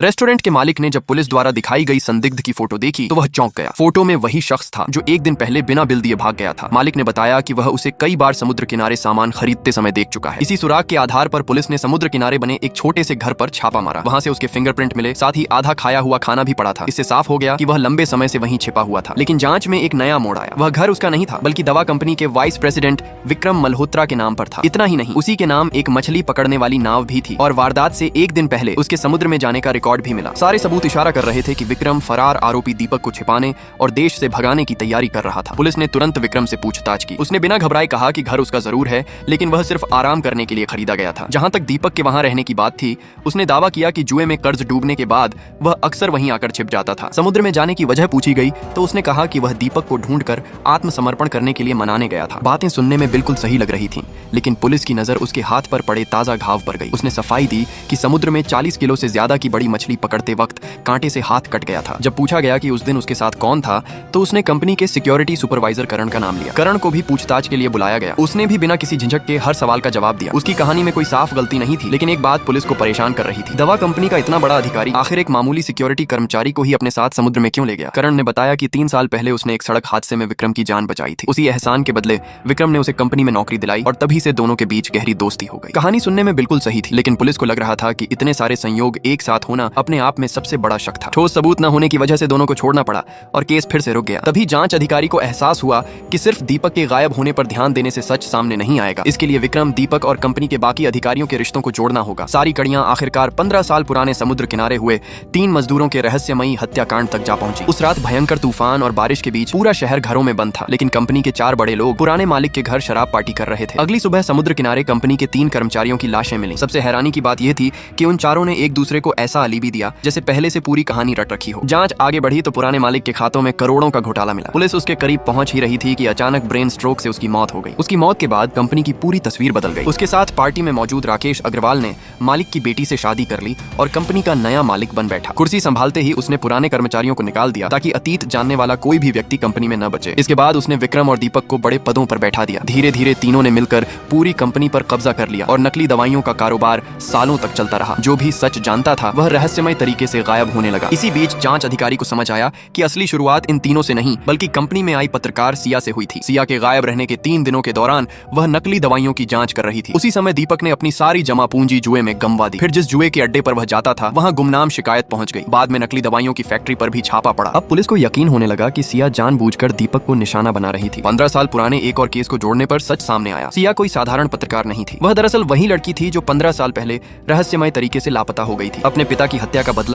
Restaurant के मालिक ने जब पुलिस द्वारा दिखाई गई संदिग्ध की फोटो देखी तो वह चौंक गया। फोटो में वही शख्स था जो एक दिन पहले बिना बिल दिए भाग गया था। मालिक ने बताया कि वह उसे कई बार समुद्र किनारे सामान खरीदते समय देख चुका है। इसी सुराग के आधार पर पुलिस ने समुद्र किनारे बने एक छोटे से घर पर छापा मारा। वहां से उसके फिंगरप्रिंट मिले, साथ ही आधा खाया हुआ खाना भी पड़ा था। इससे साफ हो गया कि वह लंबे समय से वहीं छिपा हुआ था। लेकिन जांच में एक नया मोड़ आया। वह घर उसका नहीं था बल्कि दवा कंपनी के वाइस प्रेसिडेंट विक्रम मल्होत्रा के नाम पर था। इतना ही नहीं, उसी के नाम एक मछली पकड़ने वाली नाव भी थी और वारदात से एक दिन पहले उसके समुद्र में जाने का रिकॉर्ड भी मिला। सारे सबूत इशारा कर रहे थे कि विक्रम फरार आरोपी दीपक को छिपाने और देश से भगाने की तैयारी कर रहा था। पुलिस ने तुरंत विक्रम से पूछताछ की। उसने बिना घबराए कहा कि घर उसका जरूर है, लेकिन वह सिर्फ आराम करने के लिए खरीदा गया था। जहां तक दीपक के वहां रहने की बात थी, उसने दावा किया कि जुए में कर्ज डूबने के बाद वह अक्सर वहीं आकर छिप जाता था। समुद्र में जाने की वजह पूछी गई तो उसने कहा कि वह दीपक को ढूंढकर आत्मसमर्पण करने के लिए मनाने गया था। बातें सुनने में बिल्कुल सही लग रही थीं, लेकिन पुलिस की नजर उसके हाथ पर पड़े ताजा घाव पर गई। उसने सफाई दी कि समुद्र में 40 किलो से ज्यादा की बड़ी मछली पकड़ते वक्त कांटे से हाथ कट गया था। जब पूछा गया कि उस दिन उसके साथ कौन था, तो उसने कंपनी के सिक्योरिटी सुपरवाइजर करण का नाम लिया। करण को भी पूछताछ के लिए बुलाया गया। उसने भी बिना किसी झिझक के हर सवाल का जवाब दिया। उसकी कहानी में कोई साफ गलती नहीं थी, लेकिन एक बात पुलिस को परेशान कर रही थी। दवा कंपनी का इतना बड़ा अधिकारी आखिर एक मामूली सिक्योरिटी कर्मचारी को ही अपने साथ समुद्र में क्यों ले गया? करण ने बताया कि 3 साल पहले उसने एक सड़क हादसे में विक्रम की जान बचाई थी। उसी एहसान के बदले विक्रम ने उसे कंपनी में नौकरी दिलाई और तभी से दोनों के बीच गहरी दोस्ती हो गई। कहानी सुनने में बिल्कुल सही थी, लेकिन पुलिस को लग रहा था कि इतने सारे संयोग एक साथ होना अपने आप में सबसे बड़ा शक था। ठोस सबूत न होने की वजह से दोनों को छोड़ना पड़ा और केस फिर से रुक गया। तभी जांच अधिकारी को एहसास हुआ कि सिर्फ दीपक के गायब होने पर ध्यान देने से सच सामने नहीं आएगा। इसके लिए विक्रम, दीपक और कंपनी के बाकी अधिकारियों के रिश्तों को जोड़ना होगा। सारी कड़ियां आखिरकार 15 साल पुराने समुद्र किनारे हुए 3 मजदूरों के रहस्यमयी हत्याकांड तक जा पहुंची। उस रात भयंकर तूफान और बारिश के बीच पूरा शहर घरों में बंद था, लेकिन कंपनी के 4 बड़े लोग पुराने मालिक के घर शराब पार्टी कर रहे थे। अगली सुबह समुद्र किनारे कंपनी के 3 कर्मचारियों की लाशें मिली। सबसे हैरानी की बात यह थी कि उन चारों ने एक दूसरे को ऐसा अलीबी दिया जैसे पहले से पूरी कहानी रट रखी हो। जांच आगे बढ़ी तो पुराने मालिक के खातों में करोड़ों का घोटाला मिला। पुलिस उसके करीब पहुंच ही रही थी कि अचानक ब्रेन स्ट्रोक से उसकी मौत हो गई। उसकी मौत के बाद कंपनी की पूरी तस्वीर बदल गई। उसके साथ पार्टी में मौजूद राकेश अग्रवाल ने मालिक की बेटी से शादी कर ली और कंपनी का नया मालिक बन बैठा। कुर्सी संभालते ही उसने पुराने कर्मचारियों को निकाल दिया ताकि अतीत जानने वाला कोई भी व्यक्ति कंपनी में न बचे। इसके बाद उसने विक्रम और दीपक को बड़े पदों पर बैठा दिया। धीरे धीरे तीनों ने मिलकर पूरी कंपनी पर कब्जा कर लिया और नकली दवाइयों का कारोबार सालों तक चलता रहा। जो भी सच जानता था वह रहस्यमय तरीके से गायब होने लगा। इसी बीच जांच अधिकारी को समझ आया कि असली शुरुआत इन तीनों से नहीं बल्कि कंपनी में आई पत्रकार सिया से हुई थी। सिया के गायब रहने के 3 दिनों के दौरान वह नकली दवाइयों की जांच कर रही थी। उसी समय दीपक ने अपनी सारी जमा पूंजी जुए में गंवा दी। फिर जिस जुए के अड्डे पर वह जाता था वहां गुमनाम शिकायत पहुंच गई। बाद में नकली दवाइयों की फैक्ट्री पर भी छापा पड़ा। अब पुलिस को यकीन होने लगा कि सिया जानबूझकर दीपक को निशाना बना रही थी। 15 साल पुराने एक और केस को जोड़ने पर सच सामने आया। सिया कोई साधारण पत्रकार नहीं थी। वह दरअसल वही लड़की थी जो 15 साल पहले रहस्यमय तरीके से लापता हो गई थी। अपने पिता की हत्या का बदला